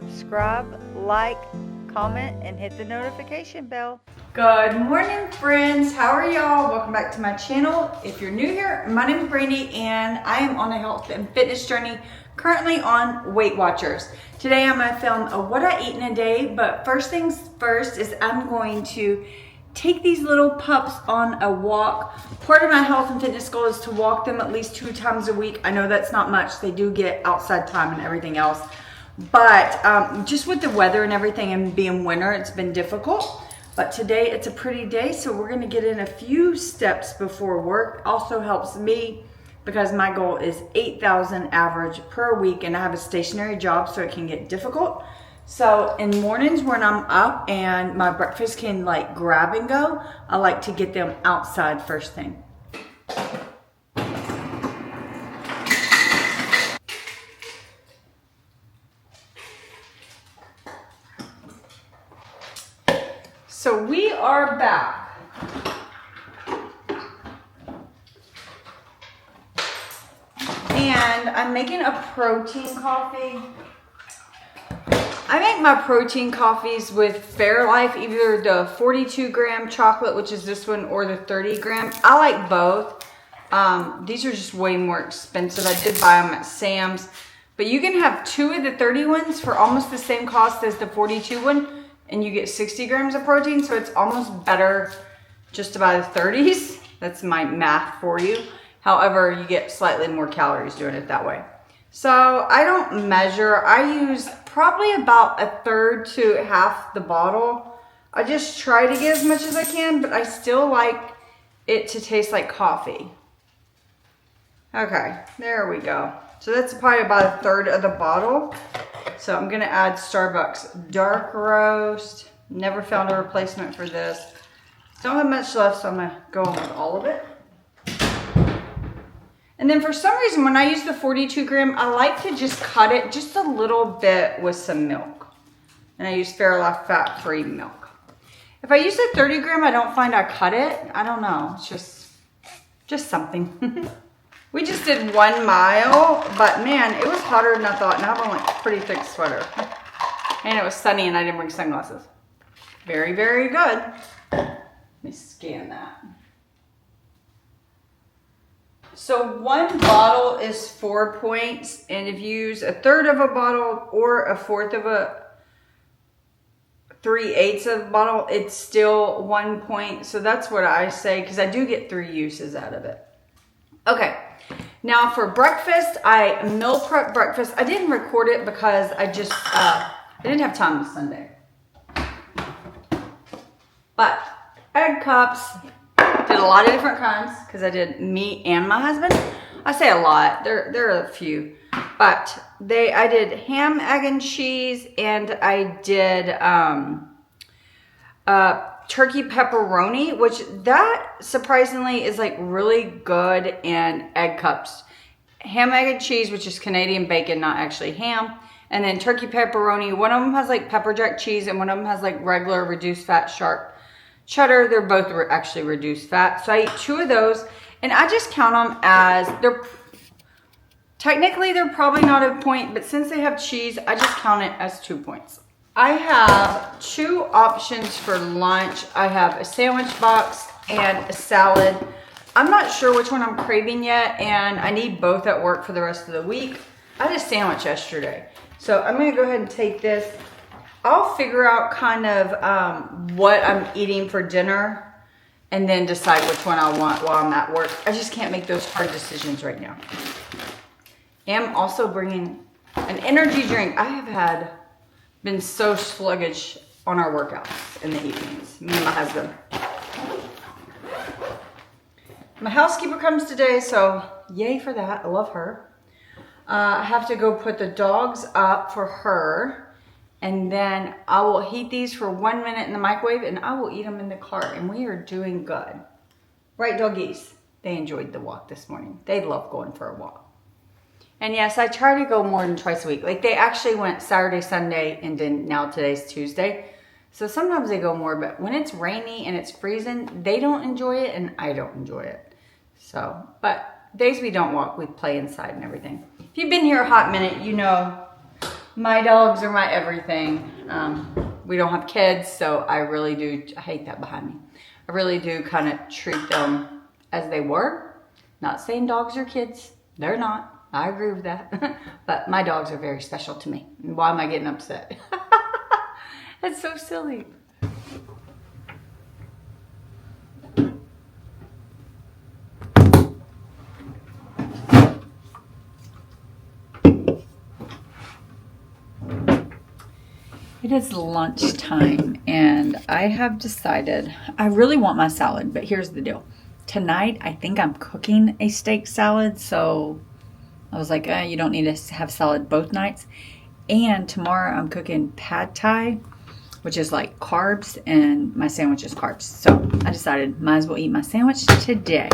subscribe, like, comment, and hit the notification bell. Good morning, friends. How are y'all? Welcome back to my channel. If you're new here, my name is Brandy and I am on a health and fitness journey, currently on Weight Watchers. Today I'm going to film a what I eat in a day, but first things first is I'm going to take these little pups on a walk. Part of my health and fitness goal is to walk them at least 2 times a week. I know that's not much. They do get outside time and everything else. But just with the weather and everything and being winter, it's been difficult. But today it's a pretty day, so we're gonna get in a few steps before work. Also helps me because my goal is 8,000 average per week, and I have a stationary job, so it can get difficult. So in mornings when I'm up and my breakfast can like grab and go, I like to get them outside first thing. So we are back. And I'm making a protein coffee. I make my protein coffees with Fairlife, either the 42 gram chocolate, which is this one, or the 30 gram. I like both. These are just way more expensive. I did buy them at Sam's. But you can have 2 of the 30 ones for almost the same cost as the 42 one. And you get 60 grams of protein, so it's almost better just to buy the 30s. That's my math for you. However, you get slightly more calories doing it that way. So I don't measure. I use probably about 1/3 to half the bottle. I just try to get as much as I can, but I still like it to taste like coffee. Okay, there we go. So that's probably about 1/3 of the bottle. So I'm gonna add Starbucks dark roast. Never found a replacement for this. Don't have much left, so I'm gonna go on with all of it. And then for some reason, when I use the 42 gram, I like to just cut it just a little bit with some milk. And I use Fairlife fat-free milk. If I use the 30 gram, I don't find I cut it. I don't know, it's just something. We just did 1 mile, but man, it was hotter than I thought, and I have on like a pretty thick sweater. And it was sunny and I didn't bring sunglasses. Very, very good. Let me scan that. So 1 bottle is 4 points, and if you use 1/3 of a bottle or 1/4 of a 3/8 of a bottle, it's still 1 point. So that's what I say, because I do get 3 uses out of it. Okay. Now for breakfast, I meal prep breakfast. I didn't record it because I just, I didn't have time this Sunday. But egg cups, did a lot of different kinds because I did me and my husband. I say a lot, there are a few. But I did ham, egg, and cheese, and I did turkey pepperoni, which that surprisingly is like really good in egg cups. Ham, egg, and cheese, which is Canadian bacon, not actually ham. And then turkey pepperoni. One of them has like pepper jack cheese, and one of them has like regular reduced fat sharp cheddar. They're both actually reduced fat. So I eat 2 of those, and I just count them as, technically they're probably not a point, but since they have cheese, I just count it as 2 points. I have 2 options for lunch. I have a sandwich box and a salad. I'm not sure which one I'm craving yet, and I need both at work for the rest of the week. I had a sandwich yesterday, so I'm gonna go ahead and take this. I'll figure out kind of what I'm eating for dinner and then decide which one I want while I'm at work. I just can't make those hard decisions right now. I'm also bringing an energy drink. I have been so sluggish on our workouts in the evenings, me and my husband. My housekeeper comes today, so yay for that. I love her. I have to go put the dogs up for her, and then I will heat these for 1 minute in the microwave, and I will eat them in the car, and we are doing good. Right, doggies? They enjoyed the walk this morning. They love going for a walk. And yes, I try to go more than twice a week. Like they actually went Saturday, Sunday, and then now today's Tuesday. So sometimes they go more, but when it's rainy and it's freezing, they don't enjoy it and I don't enjoy it. So, but days we don't walk, we play inside and everything. If you've been here a hot minute, you know My dogs are my everything. We don't have kids, so I really do, I hate that behind me. I really do kind of treat them as they were. Not saying dogs are kids. They're not. I agree with that. But my dogs are very special to me. Why am I getting upset? That's so silly. It is lunchtime and I have decided I really want my salad, but here's the deal. Tonight, I think I'm cooking a steak salad, so I was like, you don't need to have salad both nights. And tomorrow I'm cooking pad thai, which is like carbs, and my sandwich is carbs. So I decided might as well eat my sandwich today.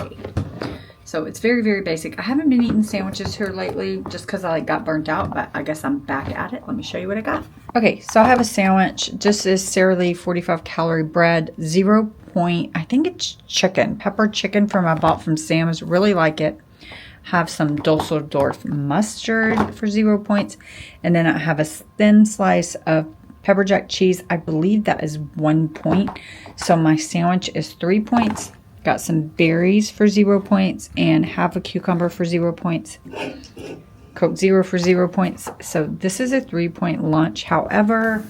So it's very, very basic. I haven't been eating sandwiches here lately just because I got burnt out, but I guess I'm back at it. Let me show you what I got. Okay, so I have a sandwich. This is Sara Lee 45 calorie bread, 0 point, I think it's chicken, pepper chicken from I bought from Sam's. Really like it. Have some Dusseldorf mustard for 0 points. And then I have a thin slice of pepper jack cheese. I believe that is 1 point. So my sandwich is 3 points. Got some berries for 0 points and half a cucumber for 0 points. Coke Zero for 0 points. So this is a 3-point lunch. However,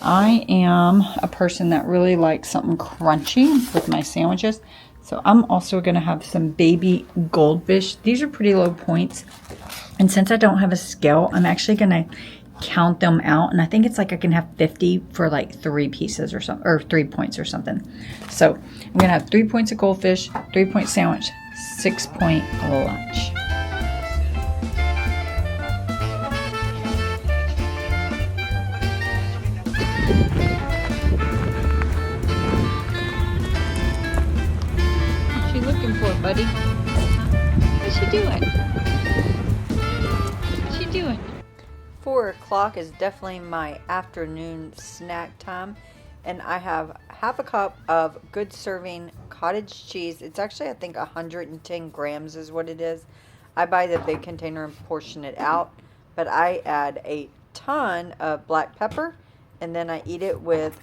I am a person that really likes something crunchy with my sandwiches. So I'm also going to have some baby goldfish. These are pretty low points. And since I don't have a scale, I'm actually going to count them out. And I think it's like I can have 50 for like 3 pieces or something, or 3 points or something. So I'm going to have 3 points of goldfish, 3-point sandwich, 6-point lunch. What you looking for, buddy? What's she doing? What's she doing? 4 o'clock is definitely my afternoon snack time, and I have half a cup of good serving cottage cheese. It's actually, I think, 110 grams is what it is. I buy the big container and portion it out, but I add a ton of black pepper, and then I eat it with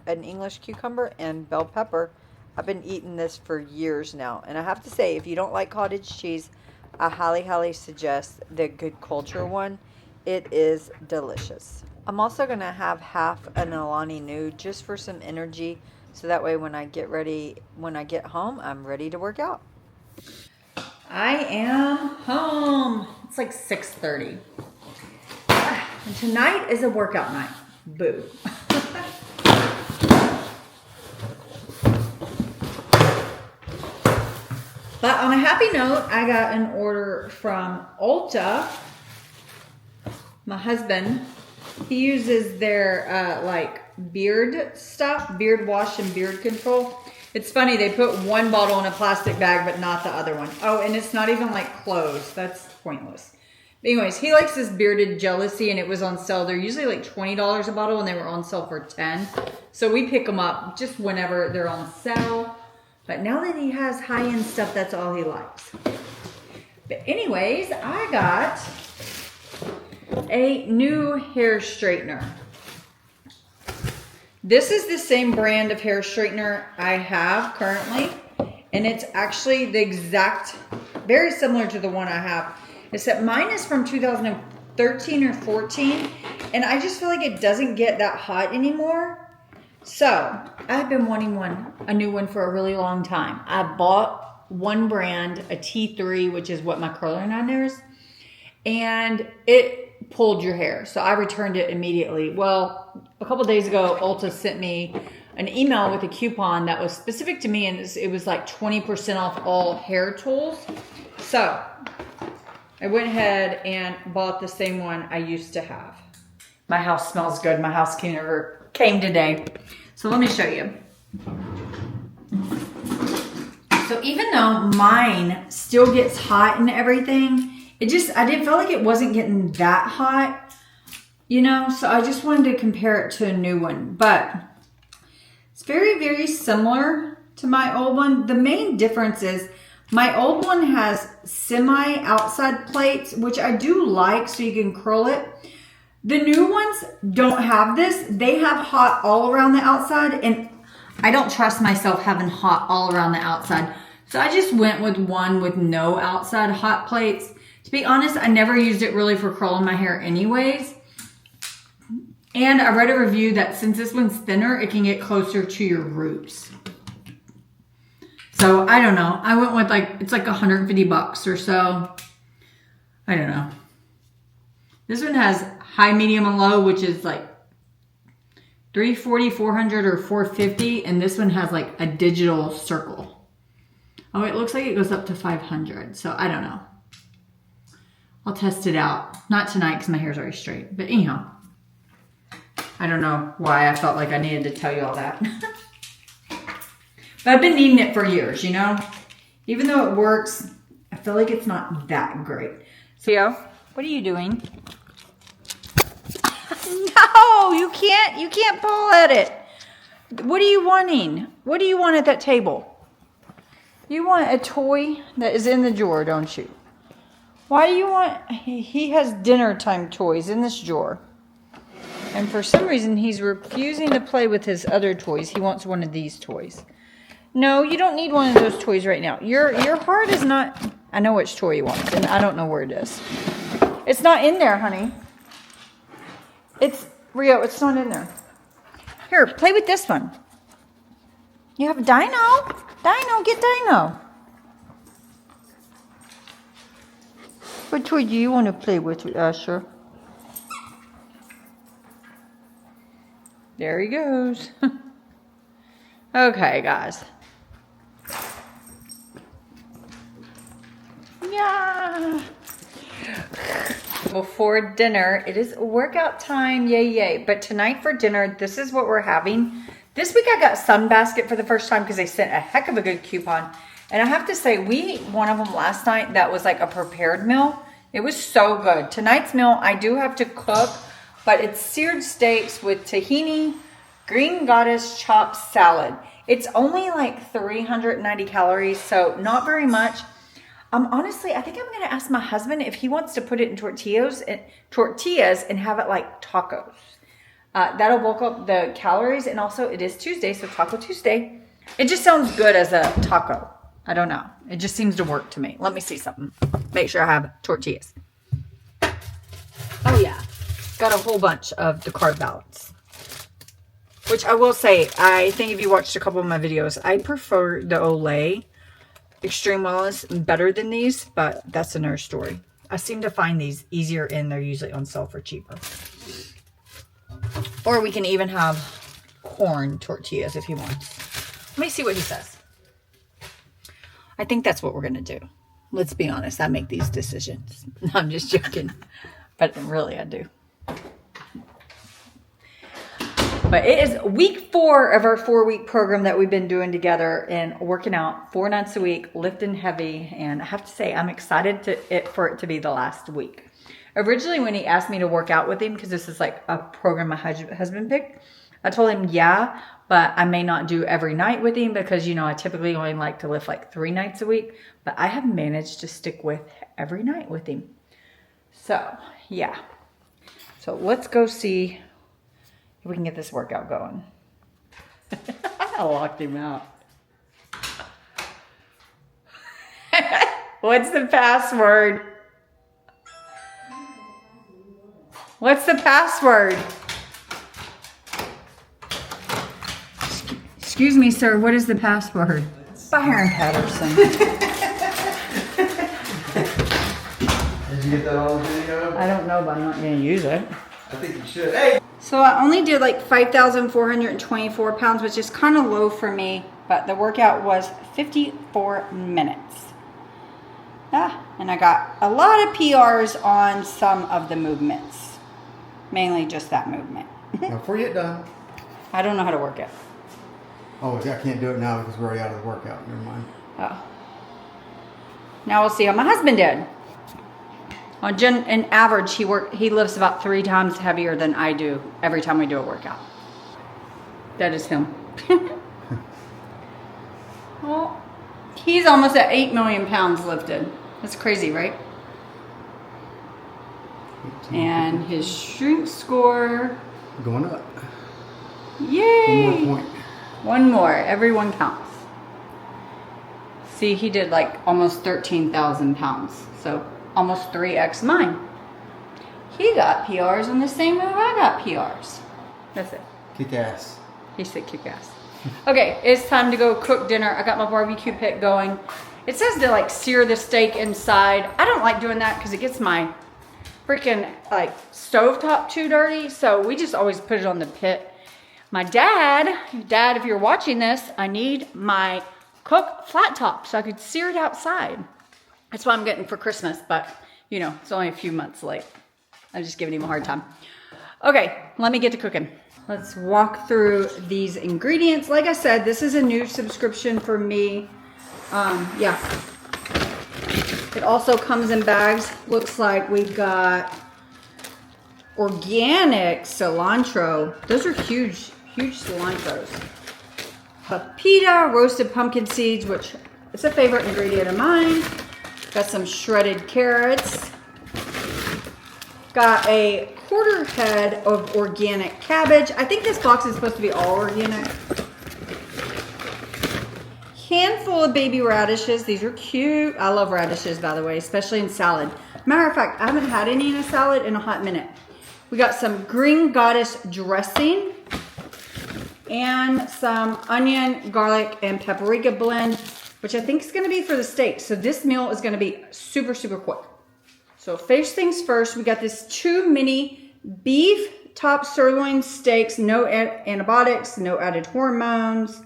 an English cucumber and bell pepper. I've been eating this for years now, and I have to say, if you don't like cottage cheese, I highly, highly suggest the Good Culture one. It is delicious. I'm also going to have half an Alani Nu just for some energy, so that way when I get home, I'm ready to work out. I am home. It's like 6:30. And tonight is a workout night. Boo. But on a happy note, I got an order from Ulta. My husband, he uses their like beard stuff, beard wash and beard control. It's funny, they put one bottle in a plastic bag, but not the other one. Oh, and it's not even like closed. That's pointless. But anyways, he likes this bearded jealousy, and it was on sale. They're usually like $20 a bottle, and they were on sale for $10. So we pick them up just whenever they're on sale. But now that he has high-end stuff, that's all he likes. But anyways, I got a new hair straightener. This is the same brand of hair straightener I have currently, and it's actually the exact, very similar to the one I have, except mine is from 2013 or 14, and I just feel like it doesn't get that hot anymore. So I've been wanting a new one for a really long time. I bought one brand, a T3, which is what my curler line is, and it pulled your hair. So I returned it immediately. Well, a couple days ago, Ulta sent me an email with a coupon that was specific to me, and it was like 20% off all hair tools. So I went ahead and bought the same one I used to have. My house smells good. My house cleaner came today. So let me show you. So even though mine still gets hot and everything, I didn't feel like it wasn't getting that hot, you know, so I just wanted to compare it to a new one. But it's very, very similar to my old one. The main difference is my old one has semi outside plates, which I do like, so you can curl it. The new ones don't have this. They have hot all around the outside, and I don't trust myself having hot all around the outside. So I just went with one with no outside hot plates. To be honest, I never used it really for curling my hair anyways. And I read a review that since this one's thinner, it can get closer to your roots. So I don't know. I went with it's like 150 bucks or so. I don't know. This one has high, medium, and low, which is like 340, 400, or 450. And this one has like a digital circle. Oh, it looks like it goes up to 500. So I don't know. I'll test it out. Not tonight because my hair's already straight. But anyhow, I don't know why I felt like I needed to tell you all that. But I've been needing it for years, you know? Even though it works, I feel like it's not that great. So, what are you doing? No, you can't pull at it. What are you wanting? What do you want at that table? You want a toy that is in the drawer, don't you? Why do you want... He has dinner time toys in this drawer. And for some reason, he's refusing to play with his other toys. He wants one of these toys. No, you don't need one of those toys right now. Your heart is not... I know which toy you want, and I don't know where it is. It's not in there, honey. It's... Rio, it's not in there. Here, play with this one. You have a dino? Dino, get dino. What toy do you want to play with, Asher? There he goes. Okay, guys. Yeah. Before dinner, it is workout time. Yay, yay. But tonight for dinner, this is what we're having. This week I got Sunbasket for the first time because they sent a heck of a good coupon. And I have to say, we ate one of them last night that was like a prepared meal. It was so good. Tonight's meal, I do have to cook, but it's seared steaks with tahini, green goddess chopped salad. It's only like 390 calories, so not very much. Honestly, I think I'm going to ask my husband if he wants to put it in tortillas and have it like tacos. That'll bulk up the calories, and also it is Tuesday, so Taco Tuesday. It just sounds good as a taco. I don't know. It just seems to work to me. Let me see something. Make sure I have tortillas. Oh yeah. Got a whole bunch of the carb balance. Which I will say, I think if you watched a couple of my videos, I prefer the Olay Extreme Wellness better than these, but that's another story. I seem to find these easier and they're usually on sale for cheaper. Or we can even have corn tortillas if he wants. Let me see what he says. I think that's what we're going to do. Let's be honest. I make these decisions. No, I'm just joking. But really, I do. But it is week 4 of our 4-week program that we've been doing together and working out 4 nights a week, lifting heavy. And I have to say, I'm excited for it to be the last week. Originally, when he asked me to work out with him, because this is like a program my husband picked, I told him, yeah, but I may not do every night with him because, you know, I typically only like to lift like 3 nights a week. But I have managed to stick with every night with him. So, yeah. So, let's go see if we can get this workout going. I locked him out. What's the password? What's the password? Excuse me, sir. What is the password? Byron Patterson. Did you get that on video? I don't know, but I'm not going to use it. I think you should. Hey! So I only did like 5,424 pounds, which is kind of low for me, but the workout was 54 minutes. And I got a lot of PRs on some of the movements. Mainly just that movement. Now before you get done. I don't know how to work it. Oh, yeah, I can't do it now because we're already out of the workout. Never mind. Oh. Now we'll see how my husband did. On average, he lifts about 3 times heavier than I do every time we do a workout. That is him. Well, he's almost at 8 million pounds lifted. That's crazy, right? And his shrink score. Going up. Yay! One more point. One more. Everyone counts. See, he did like almost 13,000 pounds. So almost 3x mine. He got PRs on the same move I got PRs. That's it. Kick ass. He said kick ass. Okay, it's time to go cook dinner. I got my barbecue pit going. It says to like sear the steak inside. I don't like doing that because it gets my freaking like stovetop too dirty. So we just always put it on the pit. My dad, if you're watching this, I need my cook flat top so I could sear it outside. That's what I'm getting for Christmas, but you know, it's only a few months late. I'm just giving him a hard time. Okay, let me get to cooking. Let's walk through these ingredients. Like I said, this is a new subscription for me. Yeah. It also comes in bags. Looks like we've got organic cilantro. Those are huge, huge cilantros. Pepita, roasted pumpkin seeds, which is a favorite ingredient of mine. Got some shredded carrots. Got a quarter head of organic cabbage. I think this box is supposed to be all organic. Handful of baby radishes. These are cute. I love radishes, by the way, especially in salad. Matter of fact, I haven't had any in a salad in a hot minute. We got some green goddess dressing and some onion, garlic, and paprika blend, which I think is going to be for the steak. So this meal is going to be super, super quick. So first things first, we got this 2 mini beef top sirloin steaks, no antibiotics, no added hormones.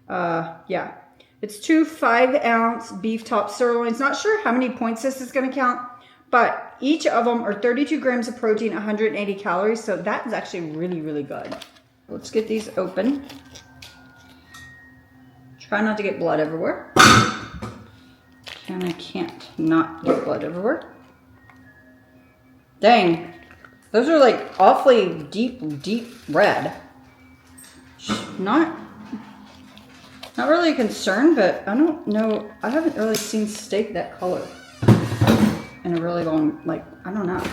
Yeah, it's 2 5-ounce beef top sirloins. Not sure how many points this is going to count, but each of them are 32 grams of protein, 180 calories. So that is actually really, really good. Let's get these open. Try not to get blood everywhere. And I can't not get blood everywhere. Dang, those are like awfully deep, deep red. Not really a concern, but I don't know. I haven't really seen steak that color in a really long, like, I don't know.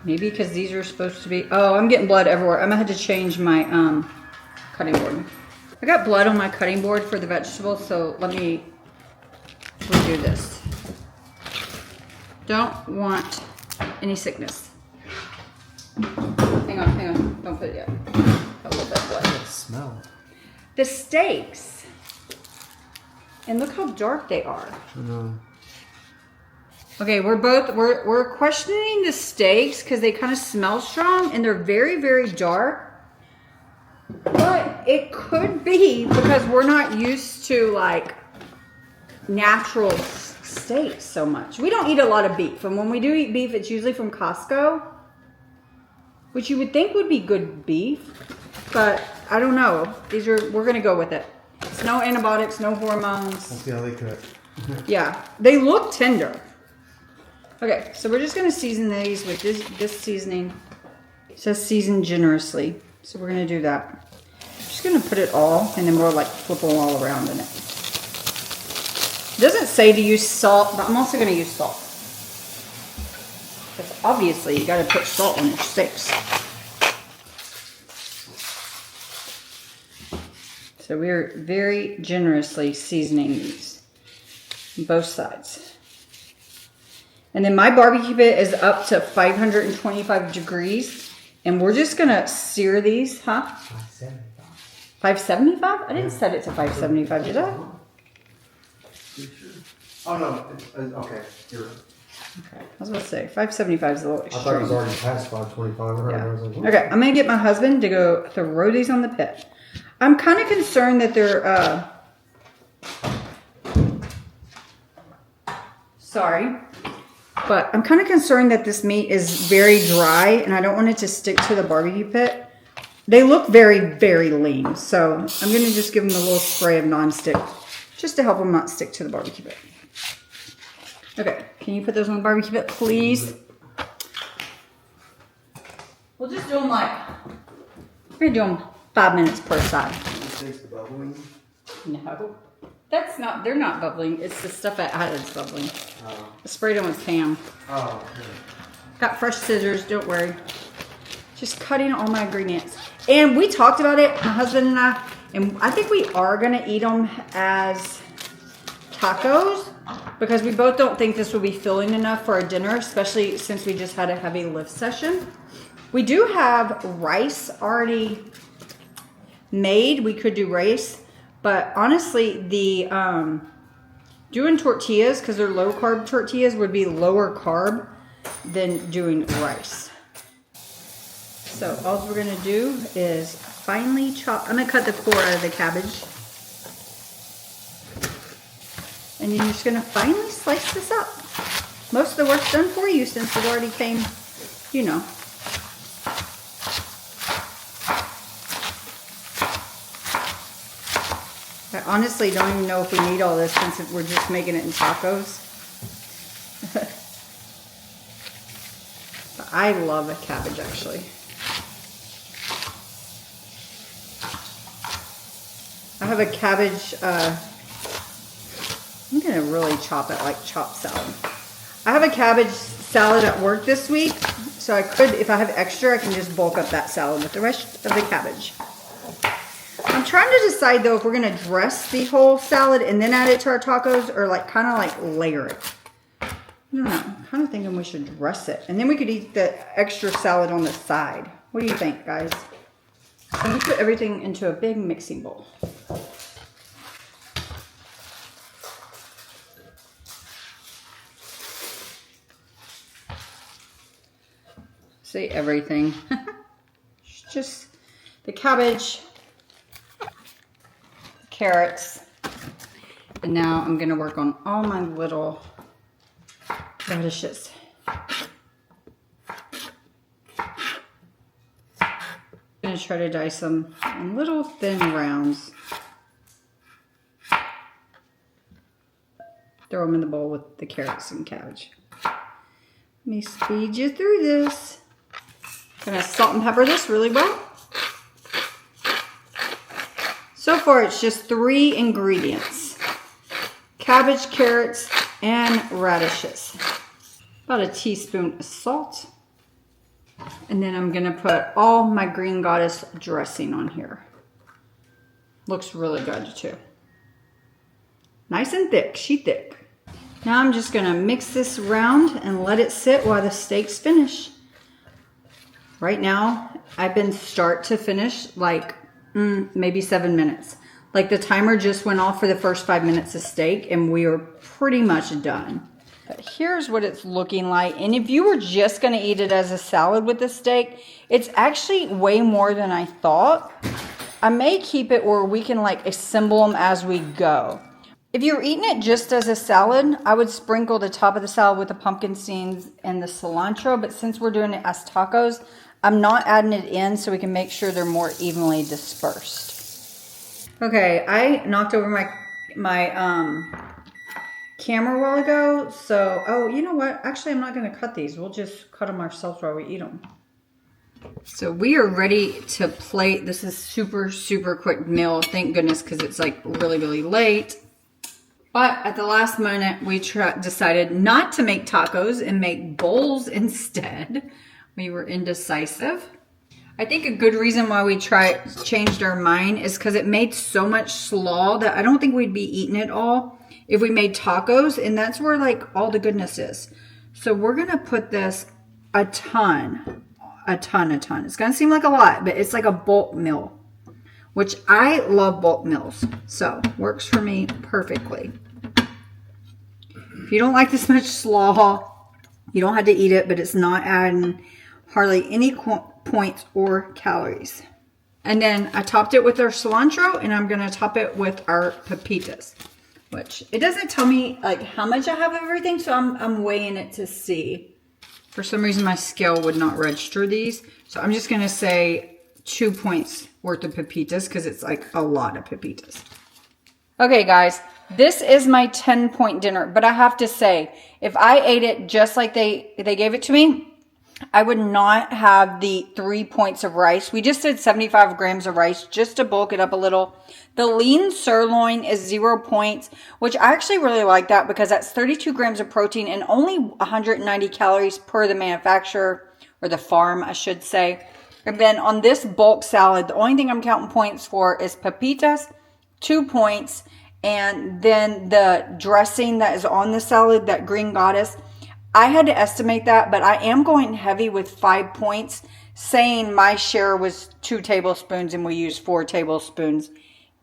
Maybe because these are supposed to be, oh, I'm getting blood everywhere. I'm gonna have to change my cutting board. I got blood on my cutting board for the vegetables, so let me redo this. Don't want any sickness. Hang on. Don't put it yet. A little bit of blood. That smell. The steaks. And look how dark they are. Okay, we're questioning the steaks because they kind of smell strong and they're very, very dark. But it could be because we're not used to like natural steaks so much. We don't eat a lot of beef, and when we do eat beef, it's usually from Costco, which you would think would be good beef, but I don't know. We're gonna go with it. It's no antibiotics, no hormones. Let's see how they cook. Yeah, they look tender. Okay, so we're just gonna season these with this seasoning. It says season generously, so we're gonna do that. I'm just gonna put it all, and then we'll like flip them all around in it. It doesn't say to use salt, but I'm also going to use salt. Because obviously you got to put salt on your steaks. So we're very generously seasoning these on both sides. And then my barbecue pit is up to 525 degrees. And we're just going to sear these, huh? 575. 575? I didn't set it to 575, did I? Oh no, okay, you're right. Okay, I was about to say 575 is a little I thought it was extreme. already past 525. Yeah. I was like, what? Okay, I'm gonna get my husband to go throw these on the pit. I'm kind of concerned that they're sorry, but I'm kind of concerned that this meat is very dry and I don't want it to stick to the barbecue pit. They look very, very lean, so I'm gonna just give them a little spray of non-stick just to help them not stick to the barbecue pit. Okay, can you put those on the barbecue pit, please? We'll just do them like, we're gonna do them 5 minutes per side. Steaks bubbling. No, that's not, they're not bubbling. It's the stuff I added is bubbling. Oh. I sprayed them with Pam. Oh, Got fresh scissors, don't worry. Just cutting all my ingredients. And we talked about it, my husband and I think we are gonna eat them as tacos because we both don't think this will be filling enough for a dinner, especially since we just had a heavy lift session. We do have rice already made. We could do rice, but honestly, the doing tortillas, because they're low carb tortillas, would be lower carb than doing rice. So all we're gonna do is finely chop. I'm gonna cut the core out of the cabbage. And you're just gonna finely slice this up. Most of the work's done for you since it already came, you know. I honestly don't even know if we need all this since we're just making it in tacos. But I love a cabbage actually. I have a cabbage, I'm gonna really chop it like chopped salad. I have a cabbage salad at work this week, so I could, if I have extra, I can just bulk up that salad with the rest of the cabbage. I'm trying to decide though if we're gonna dress the whole salad and then add it to our tacos or like kind of like layer it. I don't know, I'm kind of thinking we should dress it. And then we could eat the extra salad on the side. What do you think, guys? And we put everything into a big mixing bowl. Say everything. Just the cabbage, carrots, and now I'm gonna work on all my little radishes. I'm gonna try to dice them in little thin rounds. Throw them in the bowl with the carrots and cabbage. Let me speed you through this. Gonna salt and pepper this really well. So far it's just 3 ingredients. Cabbage, carrots, and radishes. About a teaspoon of salt. And then I'm gonna put all my green goddess dressing on here. Looks really good too. Nice and thick, sheet thick. Now I'm just gonna mix this around and let it sit while the steaks finish. Right now, I've been start to finish like maybe 7 minutes. Like the timer just went off for the first 5 minutes of steak and we are pretty much done. But here's what it's looking like. And if you were just gonna eat it as a salad with the steak, it's actually way more than I thought. I may keep it where we can like assemble them as we go. If you're eating it just as a salad, I would sprinkle the top of the salad with the pumpkin seeds and the cilantro. But since we're doing it as tacos, I'm not adding it in so we can make sure they're more evenly dispersed. Okay, I knocked over my camera a while ago. So, oh, you know what? Actually, I'm not going to cut these. We'll just cut them ourselves while we eat them. So we are ready to plate. This is super, super quick meal. Thank goodness, because it's like really, really late. But at the last minute, we decided not to make tacos and make bowls instead. We were indecisive. I think a good reason why we changed our mind is because it made so much slaw that I don't think we'd be eating it all if we made tacos, and that's where like all the goodness is. So we're gonna put this a ton. It's gonna seem like a lot, but it's like a bulk meal, which I love bulk meals, so works for me perfectly. If you don't like this much slaw, you don't have to eat it, but it's not adding hardly any points or calories. And then I topped it with our cilantro, and I'm gonna top it with our pepitas, which it doesn't tell me like how much I have of everything, so I'm weighing it to see. For some reason, my scale would not register these, so I'm just gonna say 2 points worth of pepitas because it's like a lot of pepitas. Okay, guys, this is my 10-point dinner, but I have to say, if I ate it just like they gave it to me, I would not have the 3 points of rice. We just did 75 grams of rice just to bulk it up a little. The lean sirloin is 0 points, which I actually really like that because that's 32 grams of protein and only 190 calories per the manufacturer, or the farm, I should say. And then on this bulk salad, the only thing I'm counting points for is pepitas, 2 points. And then the dressing that is on the salad, that green goddess, I had to estimate that, but I am going heavy with 5 points, saying my share was 2 tablespoons and we used 4 tablespoons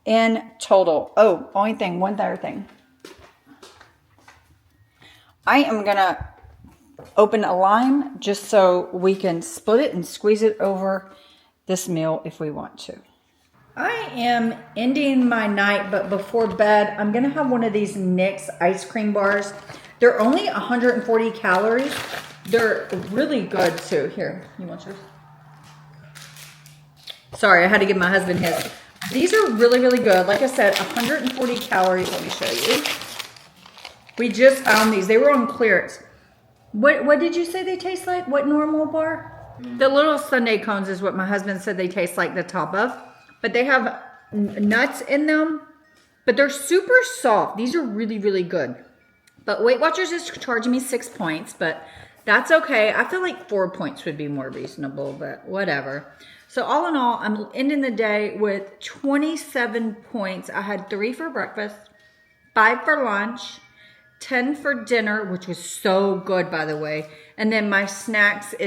in total. Oh, one other thing. I am going to open a lime just so we can split it and squeeze it over this meal if we want to. I am ending my night, but before bed, I'm going to have one of these NYX ice cream bars. They're only 140 calories. They're really good too. Here, you want yours? Sorry, I had to give my husband his. These are really, really good. Like I said, 140 calories. Let me show you. We just found these. They were on clearance. What did you say they taste like? What normal bar? The little sundae cones is what my husband said they taste like the top of. But they have nuts in them. But they're super soft. These are really, really good. But Weight Watchers is charging me 6 points, but that's okay. I feel like 4 points would be more reasonable, but whatever. So all in all, I'm ending the day with 27 points. I had 3 for breakfast, 5 for lunch, 10 for dinner, which was so good, by the way. And then my snacks is